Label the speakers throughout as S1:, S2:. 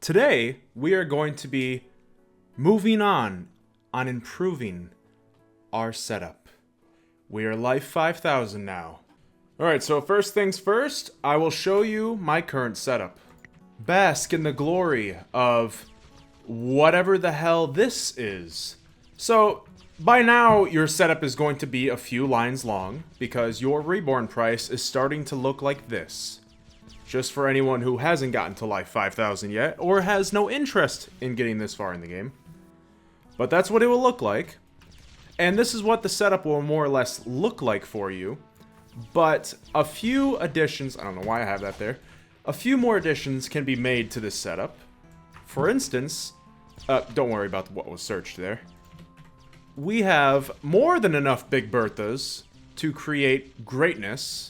S1: Today, we are going to be moving on improving our setup. We are Life 5000 now. Alright, so first things first, I will show you my current setup. Bask in the glory of whatever the hell this is. So, by now, your setup is going to be a few lines long, because your reborn price is starting to look like this. Just for anyone who hasn't gotten to Life 5000 yet, or has no interest in getting this far in the game. But that's what it will look like. And this is what the setup will more or less look like for you. But a few additions, I don't know why I have that there. A few more additions can be made to this setup. For instance, don't worry about what was searched there. We have more than enough Big Berthas to create greatness.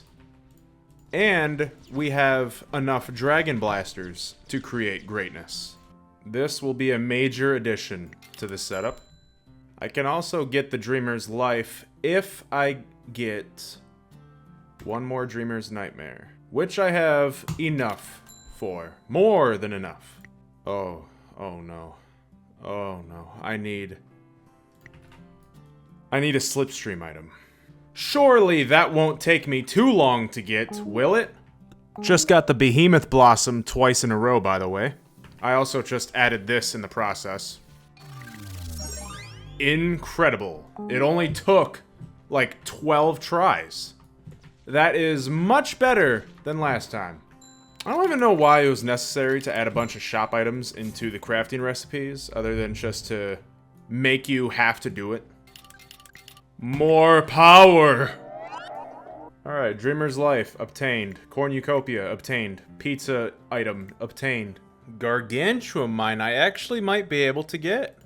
S1: And we have enough Dragon Blasters to create greatness. This will be a major addition to the setup. I can also get the Dreamer's Life if I get one more Dreamer's Nightmare, which I have enough for. More than enough. Oh no. Oh no. I need a Slipstream item. Surely that won't take me too long to get, will it? Just got the Behemoth Blossom twice in a row, by the way. I also just added this in the process. Incredible. It only took like 12 tries. That is much better than last time. I don't even know why it was necessary to add a bunch of shop items into the crafting recipes, other than just to make you have to do it. More power! Alright, Dreamer's Life, obtained. Cornucopia, obtained. Pizza item, obtained. Gargantua Mine, I actually might be able to get.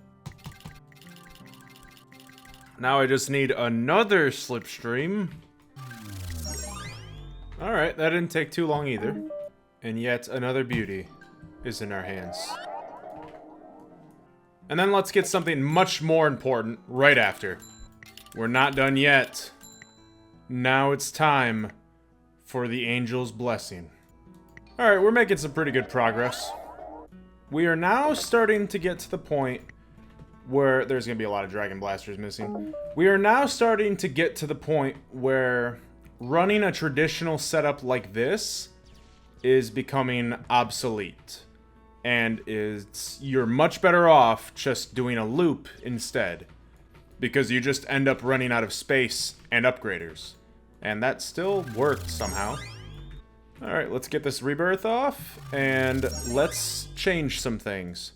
S1: Now I just need another Slipstream. Alright, that didn't take too long either. And yet another beauty is in our hands. And then let's get something much more important right after. We're not done yet. Now it's time for the Angel's Blessing. Alright, we're making some pretty good progress. We are now starting to get to the point where there's going to be a lot of Dragon Blasters missing. We are now starting to get to the point where running a traditional setup like this is becoming obsolete. And you're much better off just doing a loop instead. Because you just end up running out of space and upgraders. And that still worked somehow. Alright, let's get this rebirth off, and let's change some things.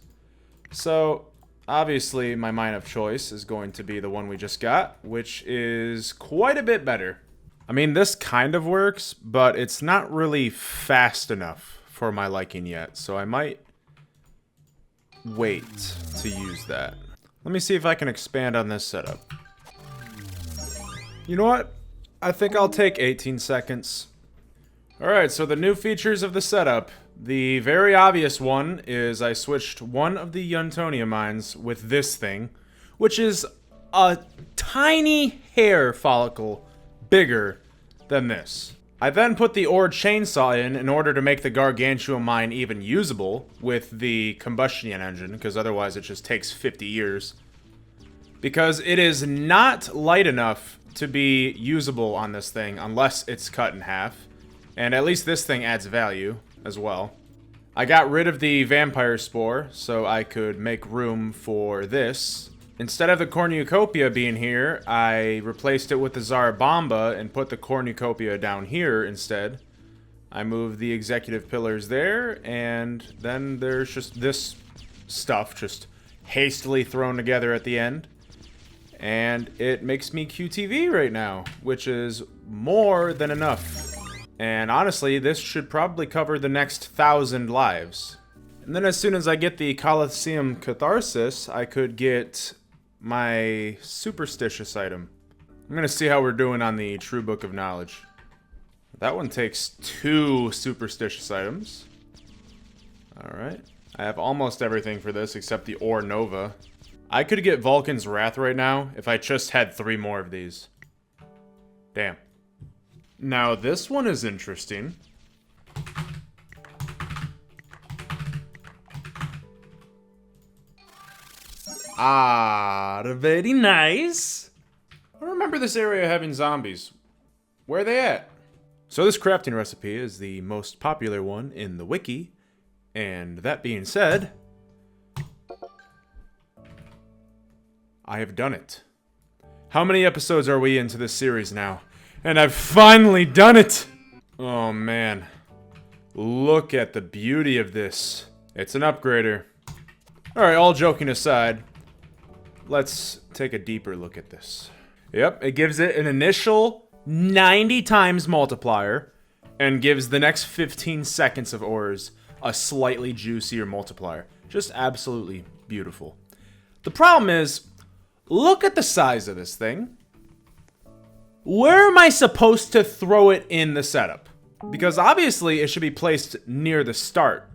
S1: So, obviously, my mine of choice is going to be the one we just got, which is quite a bit better. I mean, this kind of works, but it's not really fast enough for my liking yet, so I might wait to use that. Let me see if I can expand on this setup. You know what? I think I'll take 18 seconds. Alright, so the new features of the setup. The very obvious one is I switched one of the Yuntonia mines with this thing, which is a tiny hair follicle bigger than this. I then put the ore chainsaw in order to make the Gargantua mine even usable with the combustion engine, because otherwise it just takes 50 years. Because it is not light enough to be usable on this thing unless it's cut in half. And at least this thing adds value as well. I got rid of the vampire spore so I could make room for this. Instead of the cornucopia being here, I replaced it with the Zarabamba and put the cornucopia down here instead. I moved the executive pillars there, and then there's just this stuff just hastily thrown together at the end. And it makes me QTV right now, which is more than enough. And honestly, this should probably cover the next 1,000 lives. And then as soon as I get the Colosseum Catharsis, I could get my Superstitious item. I'm gonna see how we're doing on the True Book of Knowledge. That one takes 2 Superstitious items. Alright. I have almost everything for this except the Ore Nova. I could get Vulcan's Wrath right now if I just had 3 more of these. Damn. Now this one is interesting. Ah, very nice. I remember this area having zombies. Where are they at? So this crafting recipe is the most popular one in the wiki. And that being said, I have done it. How many episodes are we into this series now? And I've finally done it! Oh man. Look at the beauty of this. It's an upgrader. Alright, all joking aside, let's take a deeper look at this. Yep, it gives it an initial 90 times multiplier and gives the next 15 seconds of ores a slightly juicier multiplier. Just absolutely beautiful. The problem is, look at the size of this thing. Where am I supposed to throw it in the setup? Because obviously it should be placed near the start.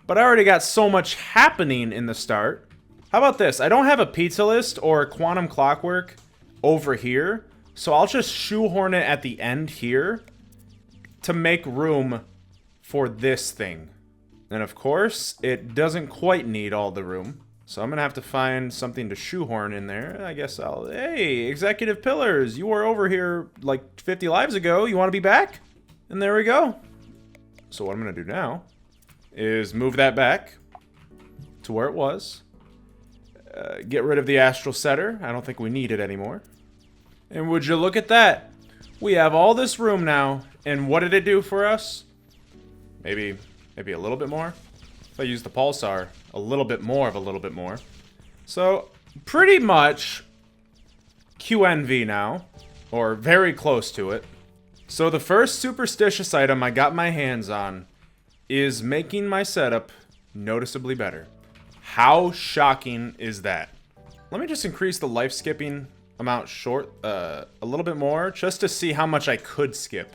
S1: But I already got so much happening in the start. How about this? I don't have a pizza list or a quantum clockwork over here. So I'll just shoehorn it at the end here to make room for this thing. And of course, it doesn't quite need all the room. So I'm gonna have to find something to shoehorn in there. I guess hey, executive pillars, you were over here like 50 lives ago. You wanna be back? And there we go. So what I'm gonna do now is move that back to where it was. Get rid of the astral setter. I don't think we need it anymore. And would you look at that? We have all this room now. And what did it do for us? Maybe a little bit more. If I use the pulsar, a little bit more of a little bit more. So pretty much QNV now, or very close to it. So the first superstitious item I got my hands on is making my setup noticeably better. How shocking is that? Let me just increase the life skipping amount a little bit more, just to see how much I could skip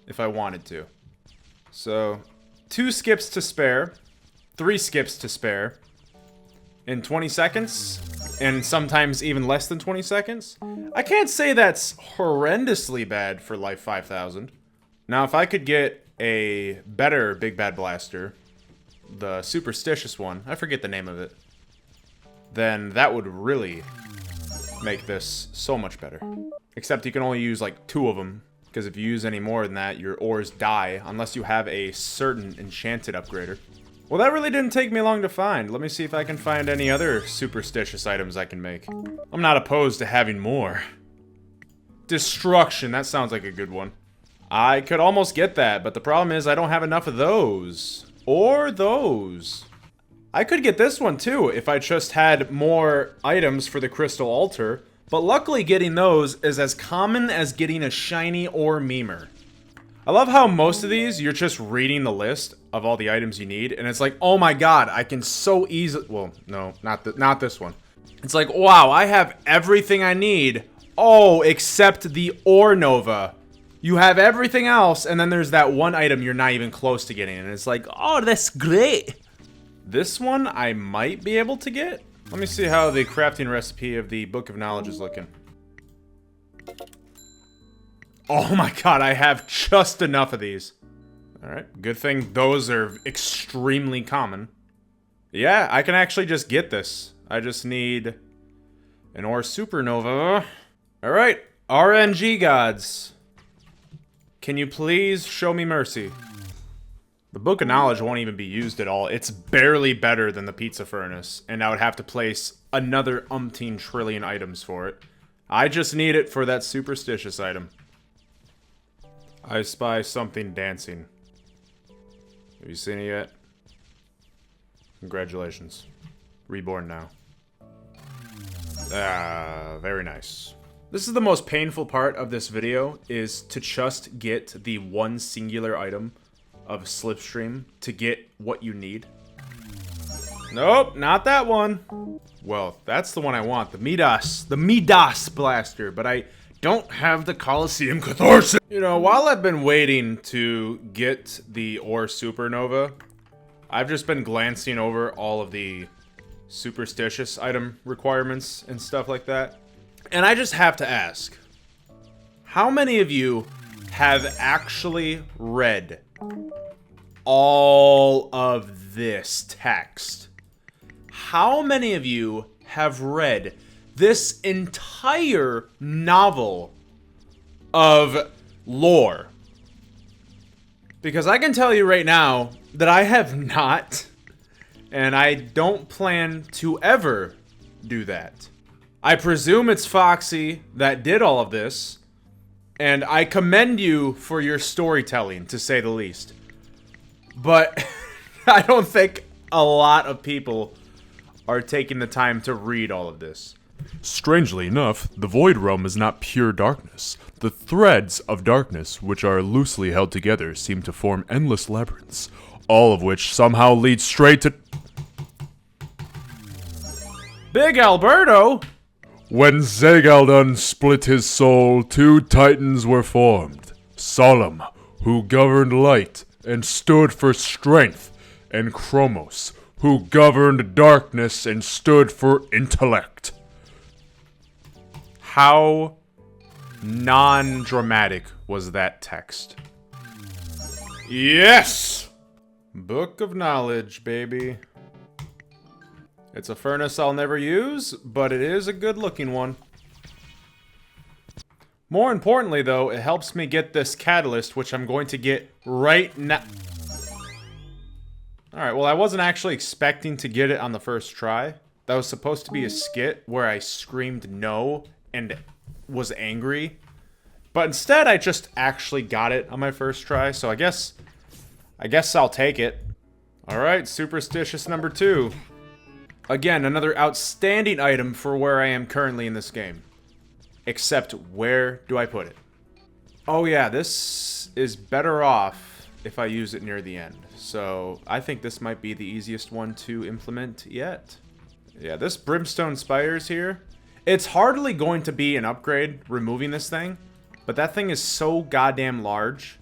S1: if I wanted to. So 2 skips to spare, 3 skips to spare in 20 seconds, and sometimes even less than 20 seconds. I can't say that's horrendously bad for Life 5000. Now, if I could get a better Big Bad Blaster, the superstitious one, I forget the name of it, then that would really make this so much better. Except you can only use like 2 of them, because if you use any more than that, your ores die, unless you have a certain enchanted upgrader. Well, that really didn't take me long to find. Let me see if I can find any other superstitious items I can make. I'm not opposed to having more. Destruction, that sounds like a good one. I could almost get that, but the problem is I don't have enough of those. Or those. I could get this one too, if I just had more items for the crystal altar. But luckily getting those is as common as getting a shiny or memer. I love how most of these, you're just reading the list of all the items you need, and it's like, oh my god, I can so easily... Well, no, not this one. It's like, wow, I have everything I need. Oh, except the Ore Nova. You have everything else, and then there's that one item you're not even close to getting, and it's like, oh, that's great. This one I might be able to get. Let me see how the crafting recipe of the Book of Knowledge is looking. Oh my god, I have just enough of these. Alright, good thing those are extremely common. Yeah, I can actually just get this. I just need an Ore Supernova. Alright, RNG gods. Can you please show me mercy? The Book of Knowledge won't even be used at all. It's barely better than the Pizza Furnace, and I would have to place another umpteen trillion items for it. I just need it for that superstitious item. I spy something dancing. Have you seen it yet? Congratulations. Reborn now. Ah, very nice. This is the most painful part of this video, is to just get the one singular item of Slipstream to get what you need. Nope, not that one. Well, that's the one I want, the Midas Blaster, but I don't have the Coliseum Catharsis. You know, while I've been waiting to get the Ore Supernova, I've just been glancing over all of the superstitious item requirements and stuff like that. And I just have to ask, how many of you have actually read all of this text? How many of you have read this entire novel of lore. Because I can tell you right now that I have not, and I don't plan to ever do that. I presume it's Foxy that did all of this, and I commend you for your storytelling, to say the least. But I don't think a lot of people are taking the time to read all of this.
S2: Strangely enough, the Void Realm is not pure darkness. The threads of darkness, which are loosely held together, seem to form endless labyrinths, all of which somehow lead straight to...
S1: Big Alberto!
S2: When Zegaldun split his soul, two titans were formed. Solemn, who governed light and stood for strength, and Chromos, who governed darkness and stood for intellect.
S1: How non-dramatic was that text? Yes! Book of Knowledge, baby. It's a furnace I'll never use, but it is a good-looking one. More importantly, though, it helps me get this catalyst, which I'm going to get right now. Alright, well, I wasn't actually expecting to get it on the first try. That was supposed to be a skit where I screamed no and was angry. But instead, I just actually got it on my first try, so I guess I'll take it. Alright, Superstitious number 2. Again, another outstanding item for where I am currently in this game. Except, where do I put it? Oh yeah, this is better off if I use it near the end. So, I think this might be the easiest one to implement yet. Yeah, this Brimstone Spires here, it's hardly going to be an upgrade removing this thing. But that thing is so goddamn large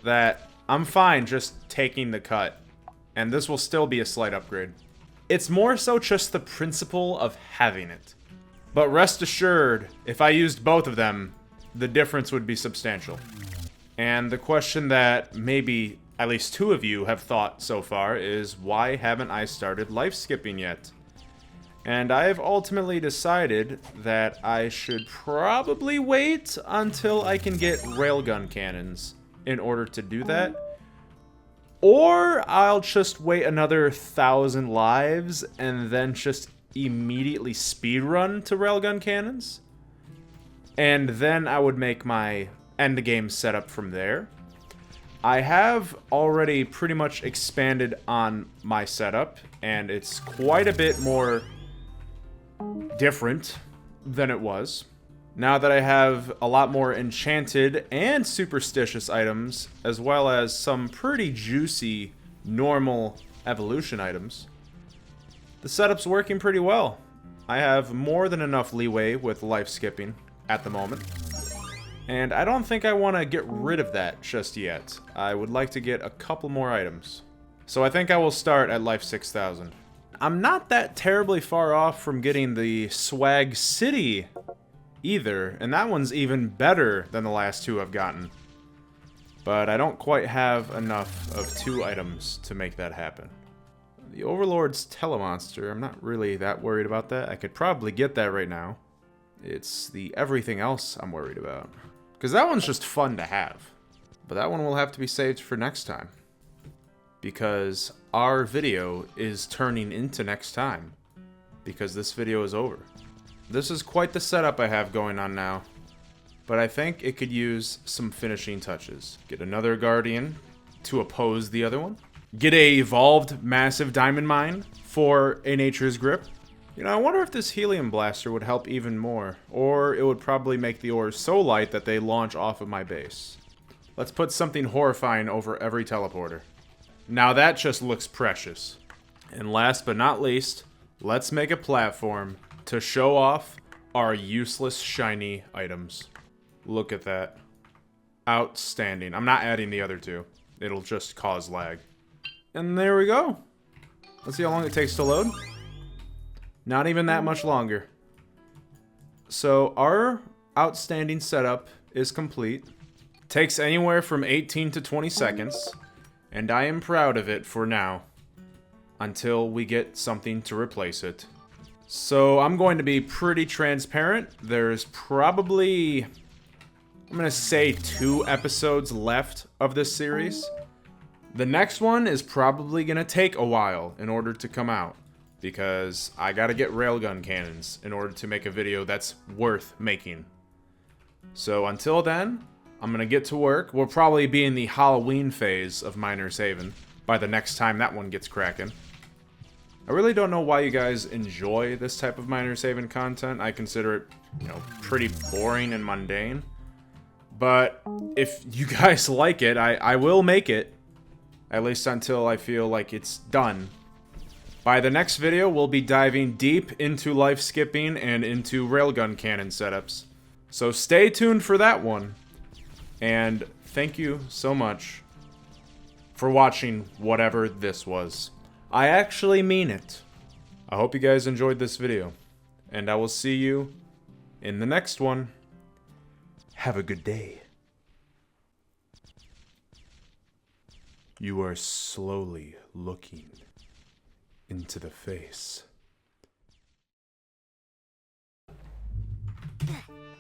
S1: that I'm fine just taking the cut. And this will still be a slight upgrade. It's more so just the principle of having it. But rest assured, if I used both of them, the difference would be substantial. And the question that maybe at least 2 of you have thought so far is, why haven't I started life skipping yet? And I've ultimately decided that I should probably wait until I can get railgun cannons in order to do that. Or I'll just wait another 1,000 lives and then just immediately speedrun to railgun cannons. And then I would make my endgame setup from there. I have already pretty much expanded on my setup, and it's quite a bit more different than it was. Now that I have a lot more enchanted and superstitious items, as well as some pretty juicy normal evolution items, the setup's working pretty well. I have more than enough leeway with life skipping at the moment. And I don't think I want to get rid of that just yet. I would like to get a couple more items. So I think I will start at life 6,000. I'm not that terribly far off from getting the Swag City either, and that one's even better than the last 2 I've gotten. But I don't quite have enough of 2 items to make that happen. The Overlord's Telemonster, I'm not really that worried about that. I could probably get that right now. It's the everything else I'm worried about. Because that one's just fun to have. But that one will have to be saved for next time. Because our video is turning into next time. Because this video is over. This is quite the setup I have going on now. But I think it could use some finishing touches. Get another Guardian to oppose the other one. Get a evolved massive diamond mine for a Nature's Grip. You know, I wonder if this helium blaster would help even more. Or it would probably make the ores so light that they launch off of my base. Let's put something horrifying over every teleporter. Now that just looks precious. And last but not least, let's make a platform to show off our useless shiny items. Look at that. Outstanding. I'm not adding the other 2. It'll just cause lag. And there we go. Let's see how long it takes to load. Not even that much longer. So our outstanding setup is complete. Takes anywhere from 18 to 20 seconds. And I am proud of it for now. Until we get something to replace it. So I'm going to be pretty transparent. There's probably, I'm going to say 2 episodes left of this series. The next one is probably going to take a while in order to come out, because I got to get railgun cannons in order to make a video that's worth making. So until then, I'm going to get to work. We'll probably be in the Halloween phase of Miner's Haven by the next time that one gets cracking. I really don't know why you guys enjoy this type of Miner's Haven content. I consider it, pretty boring and mundane. But if you guys like it, I will make it. At least until I feel like it's done. By the next video, we'll be diving deep into life skipping and into railgun cannon setups. So stay tuned for that one. And thank you so much for watching whatever this was. I actually mean it. I hope you guys enjoyed this video. And I will see you in the next one. Have a good day. You are slowly looking into the face